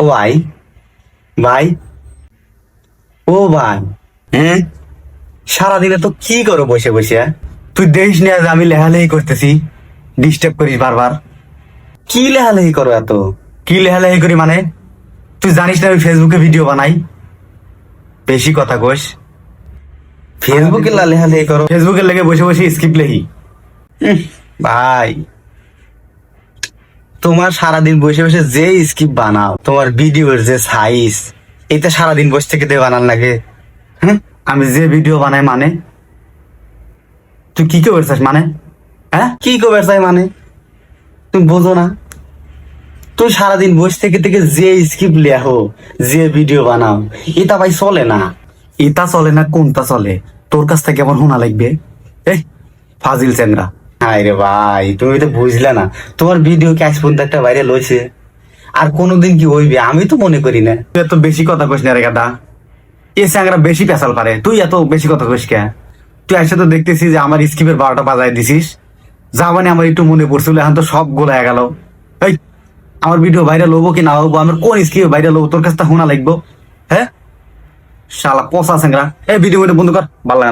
ও ভাই, ভাই, ও ভাই, হ্যাঁ, সারাদিনে তো কি করো বসে বসে? তুই দেখিস না যে আমি লেহালেহি করতেছি, ডিস্টার্ব করিস বারবার। কি লেহালেহি করো এত? কি লেহালেহি করি মানে? তুই জানিস না আমি ফেসবুকে ভিডিও বানাই? বেশি কথা কোস। ফেসবুকে লেহালেহি করো, ফেসবুকে লেগে বসে বসে স্ক্রিপ্ট লেহি। ভাই, তোমার সারাদিন বসে বসে যে স্ক্রিপ্ট বানাও, তোমার ভিডিওর যে সাইজ, এটা সারাদিন বসে থেকে দিয়ে বানান লাগে। হ্যাঁ, আমি যে ভিডিও বানাই মানে তুই কি করছিস মানে? হ্যাঁ, কি করছিস মানে? তুমি বোঝো না? তুই সারাদিন বসে থেকে থেকে যে স্ক্রিপ্ট লেখো, যে ভিডিও বানাও, এটা ভাই চলে না। এটা চলে না, কোনটা চলে? তোর কাছ থেকে আমার শোনা লাগবে? এই ফাজিল চ্যাংরা। হায় রে ভাই, তুমি তো বুঝলে না। তোমার ভিডিও কি আজ পর্যন্ত একটা ভাইরাল হয়েছে? আর কোনোদিন কি হইবে আমি তো মনে করি না। তুই এত বেশি কথা কইস না রে গাদা। এ চ্যাংরা বেশি পেশাল পারে, তুই এত বেশি কথা কইস কে? তুই একসাথে তো দেখতেছিস যে আমার স্কিপের 12টা বাজায় দিছিস। যা মানে আমার একটু মনে পড়ছিল, এখন তো সব গোলায় গেল। এই, আমার ভিডিও ভাইরাল হবো কি না হবো, আমার কোন স্কিপে ভাইরাল হবো তোর কাছে শোনা লাগবো? হ্যাঁ, শালা পচা চ্যাংরা। এই ভিডিও বন্ধ কর, ভালো লাগে না।